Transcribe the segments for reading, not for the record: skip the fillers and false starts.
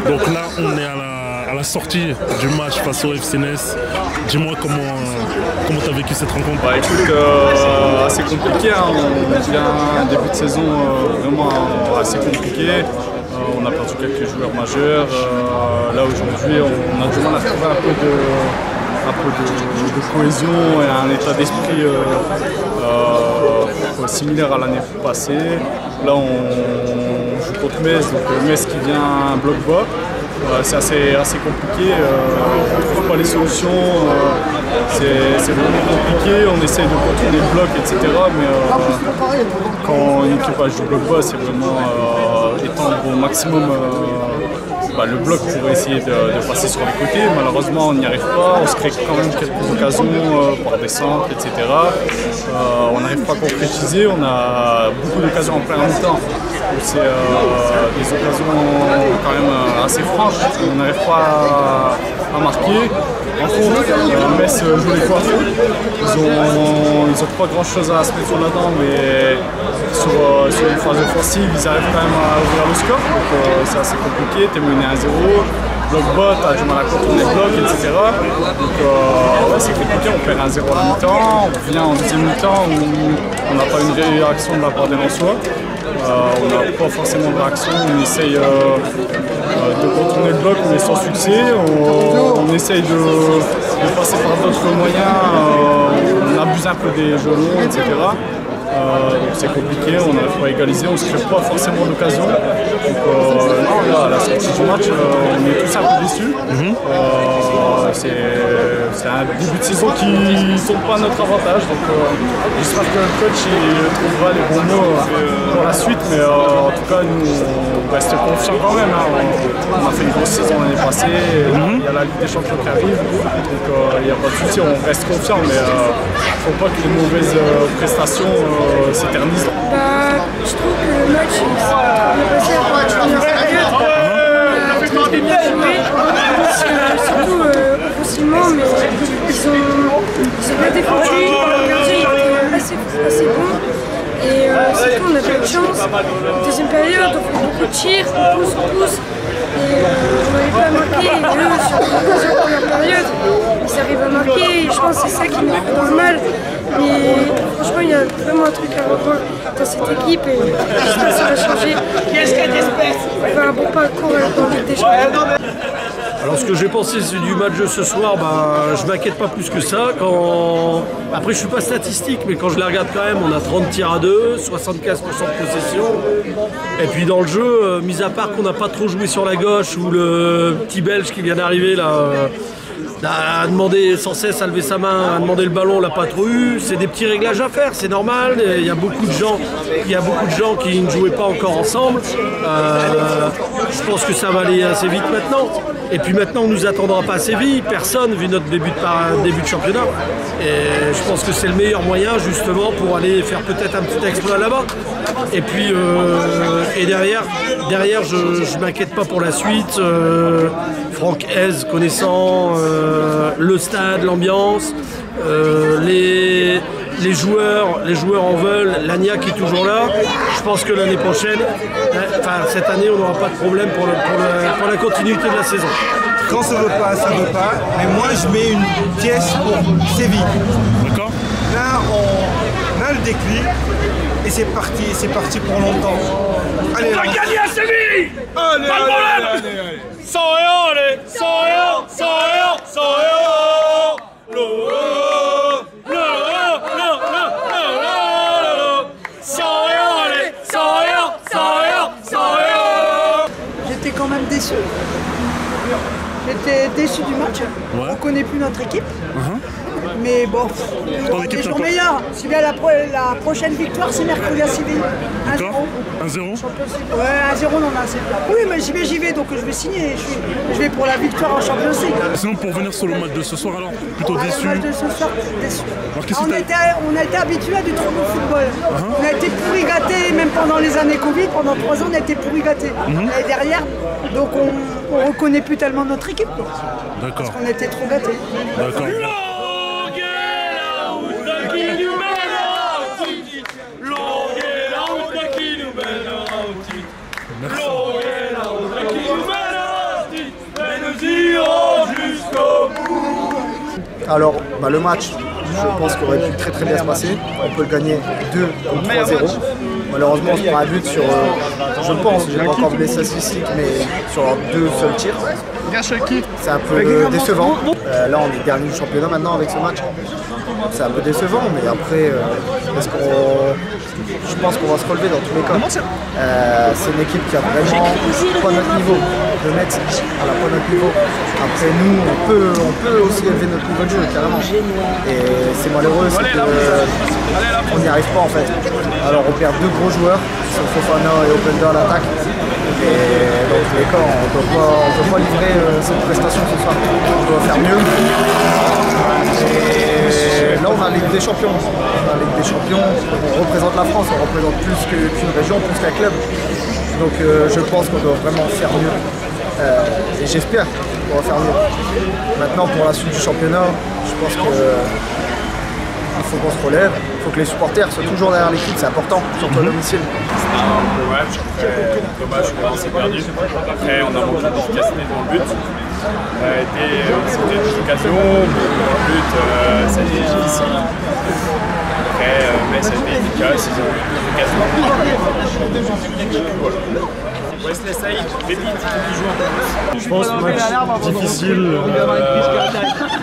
Donc là, on est à la sortie du match face au FC Metz. Dis-moi comment tu as vécu cette rencontre. Bah écoute, assez compliqué, hein. On vient un début de saison vraiment assez compliqué. On a perdu quelques joueurs majeurs. Là aujourd'hui, on a du mal à trouver un peu de cohésion et un état d'esprit similaire à l'année passée. Là on joue contre Metz, donc Metz qui vient bloc bas. C'est assez compliqué, on ne trouve pas les solutions, c'est vraiment compliqué, on essaye de contourner le bloc, etc. Mais quand une équipe joue bloc bas, c'est vraiment étendre au maximum le bloc pour essayer de passer sur les côtés. Malheureusement, on n'y arrive pas, on se crée quand même quelques occasions par des centres, etc. On n'arrive pas à concrétiser, on a beaucoup d'occasions en plein mi-temps. C'est des occasions quand même assez franches, on n'arrive pas à marquer. En contre, Metz joue les coiffeurs, ils ont pas grand chose à se mettre sur la dent, mais sur une phase offensive, ils arrivent quand même à ouvrir le score, donc c'est assez compliqué, tu es mené à 0. Bloc bas, tu as du mal à contourner le bloc, etc. Donc ouais, c'est compliqué, on perd 1-0 à la mi-temps, on revient en deuxième mi-temps où on n'a pas une réaction de la part des Lensois. On n'a pas forcément de réaction, on essaye de contourner le bloc mais sans succès, on essaye de passer par d'autres moyens, on abuse un peu des jeux longs, etc. Donc c'est compliqué, on n'arrive pas à égaliser, on ne se crée pas forcément d'occasion. Donc non, là, à la sortie du match, on est tous un peu déçus. C'est un début de saison qui ne tombe pas à notre avantage. Donc j'espère que le coach trouvera les bons mots pour la suite. Mais en tout cas, nous, on reste confiants quand même. On a fait une grosse saison l'année passée. Il y a la Ligue des Champions qui arrive. Donc il n'y a pas de souci, on reste confiants. Mais il ne faut pas que les mauvaises prestations s'éternisent. Je trouve que le match s'est bien passé à la première période. On a très bien joué, surtout offensivement, mais ils ont bien défendu, le gardien était assez bon. Et surtout on a pas eu de chance. Deuxième période, on fait beaucoup de tirs, on pousse. Et on n'arrive pas à marquer. Et eux, sur la première période, ils arrivent à marquer. Et je pense que c'est ça qui nous fait dans le mal. Mais franchement, il y a vraiment un truc à revoir dans cette équipe et j'espère que ça va changer. On va faire un bon parcours dans le Ligue des Champions. Alors ce que j'ai pensé du match de ce soir, je m'inquiète pas plus que ça. Après je suis pas statistique, mais quand je les regarde quand même, on a 30 tirs à 2, 75% de possession. Et puis dans le jeu, mis à part qu'on n'a pas trop joué sur la gauche, ou le petit Belge qui vient d'arriver là, a demandé sans cesse à lever sa main, a demandé le ballon, on l'a pas trop eu. C'est des petits réglages à faire, c'est normal. Il y a beaucoup de gens qui ne jouaient pas encore ensemble. Je pense que ça va aller assez vite maintenant. Et puis maintenant, on ne nous attendra pas à Séville. Personne, vu notre début de championnat. Et je pense que c'est le meilleur moyen justement pour aller faire peut-être un petit exploit là-bas. Et puis derrière, je ne m'inquiète pas pour la suite. Franck Hez connaissant le stade, l'ambiance, les joueurs en veulent, Lagna qui est toujours là. Je pense que l'année prochaine, cette année, on n'aura pas de problème pour la continuité de la saison. Quand ça ne veut pas, ça ne veut pas. Mais moi, je mets une pièce pour Séville. D'accord. Là, on a le déclic et c'est parti pour longtemps. Allez, on va gagner à Séville. Allez, pas de problème. Allez. 100 €, allez. 100 €, 100 €, 100 €. J'étais quand même déçu. J'étais déçu du match. Ouais. On connaît plus notre équipe. Mais bon, on est toujours meilleurs. Si bien la prochaine victoire, c'est mercredi à Séville. 1-0. 1-0. Ouais, 1-0, non, là, c'est. Oui, mais j'y vais, donc je vais signer. Je vais pour la victoire en Champions League. Sinon, pour revenir sur le match de ce soir, alors, plutôt déçu. Le match de ce soir, déçu. Alors, on a été habitués à du trop beau football. On a été pourri gâtés, même pendant les années Covid, pendant 3 ans, on a été pourri gâtés. Et derrière, donc on reconnaît plus tellement notre équipe. D'accord. Parce qu'on était trop gâtés. D'accord. Longue è la route qui nous mène au titre. Alors, le match, je pense qu'il aurait pu très bien se passer. On peut le gagner 2 ou 3-0. Malheureusement, on se prend un but sur, je pense, je n'ai pas encore vu les statistiques, mais sur leurs 2 seuls tirs. C'est un peu décevant. Là, on est dernier du championnat maintenant avec ce match. C'est un peu décevant, mais après, je pense qu'on va se relever dans tous les cas. C'est une équipe qui a vraiment pas notre niveau. Le Metz, elle n'a pas notre niveau. Après, nous, on peut aussi élever notre niveau de jeu, carrément. Et c'est malheureux, c'est qu'on n'y arrive pas en fait. Alors, on perd 2 gros joueurs, qui sont Fofana et Openda à l'attaque. Et dans tous les cas, on ne peut pas livrer cette prestation ce soir. On doit faire mieux. Et là, on a la Ligue des Champions. On a la Ligue des Champions, on représente la France, on représente plus qu'une région, plus qu'un club. Donc je pense qu'on doit vraiment faire mieux. Et j'espère qu'on va faire mieux. Maintenant, pour la suite du championnat, je pense qu'il faut qu'on se relève. Il faut que les supporters soient toujours derrière l'équipe, c'est important, surtout à domicile. C'était un bon match, dommage qu'on s'est perdu. Après, on a beaucoup d'efficacité dans le but. C'était des occasions, mais le but, ça a été difficile. Après, mais ça a été efficace, ils ont eu des occasions. Voilà. Wesley Saïd, Bébit, qui joue en Je pense match difficile.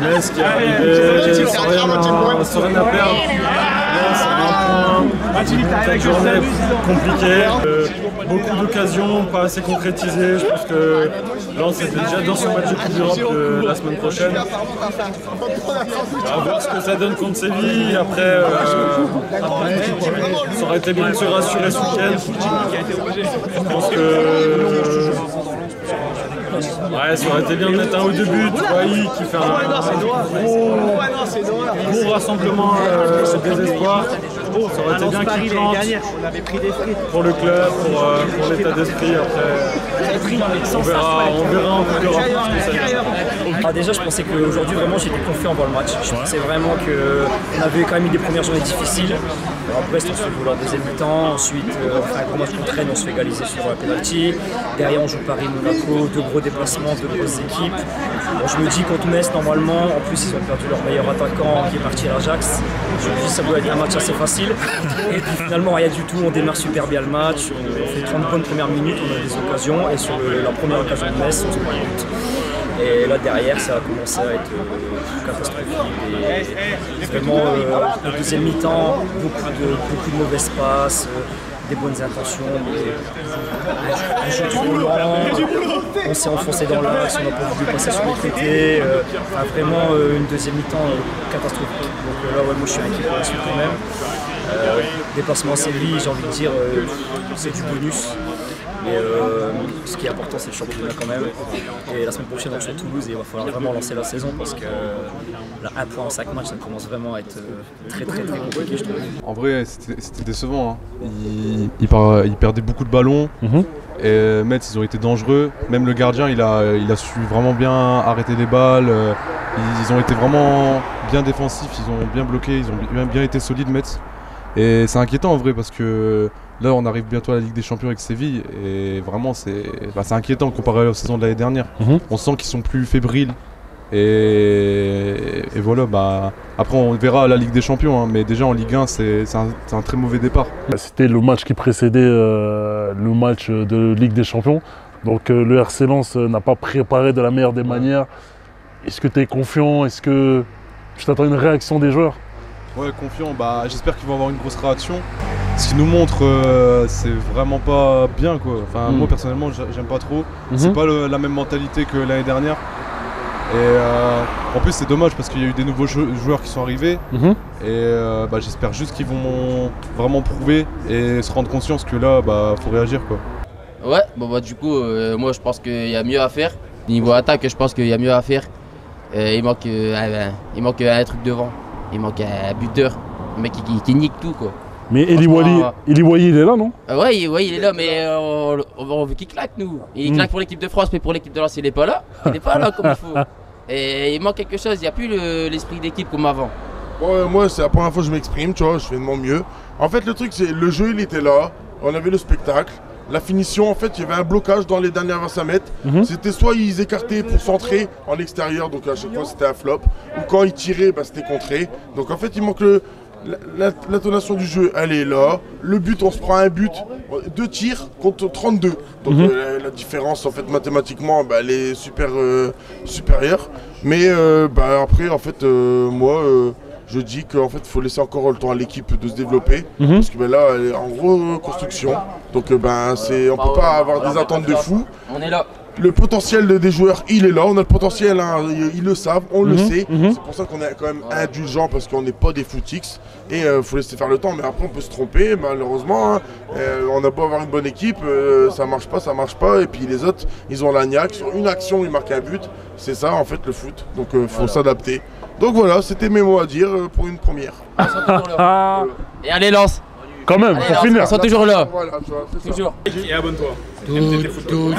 Metz qui est arrivé sans rien à perdre. Une journée compliquée, beaucoup d'occasions, pas assez concrétisées. Je pense que Lens était déjà dans son match de Coupe d'Europe la semaine prochaine. On va voir ce que ça donne contre Séville. Après, ça aurait été bien de se rassurer ce week-end. Je pense que ça aurait été bien de mettre un ou 2 buts. Wai qui fait un gros rassemblement des espoirs. Ça aurait été bien qu'il plante pour le club, pour l'état d'esprit. Après, on verra en Coupe d'Europe ce que ça donne. Déjà, je pensais qu'aujourd'hui, vraiment, j'étais confiant avant le match. Je pensais vraiment qu'on avait quand même eu des premières journées difficiles. Alors, Brest, on se fait voler en deuxième mi-temps. Ensuite, on fait un gros match contre Rennes, on se fait égaliser sur un penalty. Derrière, on joue Paris-Monaco, 2 gros déplacements, 2 grosses équipes. Bon, je me dis contre Metz, normalement, en plus, ils ont perdu leur meilleur attaquant qui est parti à l'Ajax. Je me dis ça doit être un match assez facile. Et puis finalement, rien du tout. On démarre super bien le match. On fait 30 bonnes premières minutes, on a des occasions. Et sur la première occasion de Metz, on se prend un but. Et là derrière, ça a commencé à être catastrophique. Et vraiment, le deuxième mi-temps, beaucoup de mauvaises passes, des bonnes intentions, mais un jeu trop lent. On s'est enfoncé dans l'axe, on n'a pas voulu passer sur les côtés. Vraiment une deuxième mi-temps catastrophique. Donc là, moi je suis inquiet pour la suite quand même. Déplacement à Séville, j'ai envie de dire, c'est du bonus. Mais ce qui est important, c'est le championnat quand même. Et la semaine prochaine, on joue à Toulouse et il va falloir vraiment lancer la saison parce que là, 1 point en 5 matchs, ça commence vraiment à être très compliqué, je trouve. En vrai, c'était décevant. Hein. Il perdait beaucoup de ballons. Et Metz, ils ont été dangereux. Même le gardien, il a su vraiment bien arrêter les balles. Ils ont été vraiment bien défensifs, ils ont bien bloqué, ils ont bien été solides, Metz. Et c'est inquiétant en vrai parce que là on arrive bientôt à la Ligue des Champions avec Séville et vraiment c'est inquiétant comparé à la saison de l'année dernière. On sent qu'ils sont plus fébriles et voilà, après on verra à la Ligue des Champions, hein, mais déjà en Ligue 1 c'est un très mauvais départ. C'était le match qui précédait le match de Ligue des Champions, donc le RC Lens n'a pas préparé de la meilleure des manières. Est-ce que tu es confiant? Est-ce que tu t'attends à une réaction des joueurs? Ouais, confiant. J'espère qu'ils vont avoir une grosse réaction. Ce qu'ils nous montrent, c'est vraiment pas bien, quoi. Enfin, moi personnellement, j'aime pas trop. C'est pas la même mentalité que l'année dernière. Et en plus, c'est dommage parce qu'il y a eu des nouveaux joueurs qui sont arrivés. Et j'espère juste qu'ils vont vraiment prouver et se rendre conscience que là, faut réagir, quoi. Ouais, du coup, moi je pense qu'il y a mieux à faire. Niveau attaque, je pense qu'il y a mieux à faire. Il manque un truc devant. Il manque un buteur, un mec qui nique tout, quoi. Mais Eli Wali, il est là, non? Ouais, il est là, mais on veut qu'il claque, nous. Il claque pour l'équipe de France, mais pour l'équipe de Lens, il n'est pas là. Il n'est pas là comme il faut. Et il manque quelque chose, il n'y a plus l'esprit d'équipe comme avant. Bon, moi, c'est la première fois que je m'exprime, tu vois, je fais de mon mieux. En fait, le truc, c'est le jeu, il était là, on avait le spectacle. la finition, en fait, il y avait un blocage dans les dernières 25 mètres. C'était soit ils écartaient pour centrer en extérieur, donc à chaque fois c'était un flop, ou quand ils tiraient, bah, c'était contré. Donc en fait, il manque l'intonation du jeu, elle est là. Le but, on se prend un but, 2 tirs contre 32. Donc la différence, en fait, mathématiquement, bah, elle est supérieure. Mais bah, après, en fait, moi... je dis qu'en fait, il faut laisser encore le temps à l'équipe de se développer. Parce que ben, là, elle est en reconstruction. Donc, ben, on ne peut pas avoir des attentes de fou. On est là. Le potentiel des joueurs, il est là. On a le potentiel, hein, ils le savent, on le sait. C'est pour ça qu'on est quand même indulgent parce qu'on n'est pas des footix. Et il faut laisser faire le temps. Mais après, on peut se tromper. Malheureusement, hein, on a beau avoir une bonne équipe, ça marche pas. Et puis les autres, ils ont la niaque. Sur une action, ils marquent un but. C'est ça, en fait, le foot. Donc, il faut s'adapter. Donc voilà, c'était mes mots à dire pour une première. Et allez, lance. Quand même, allez, pour lance, finir. On sera toujours là. Voilà, tu vois, c'est toujours. Et abonne-toi. Tout.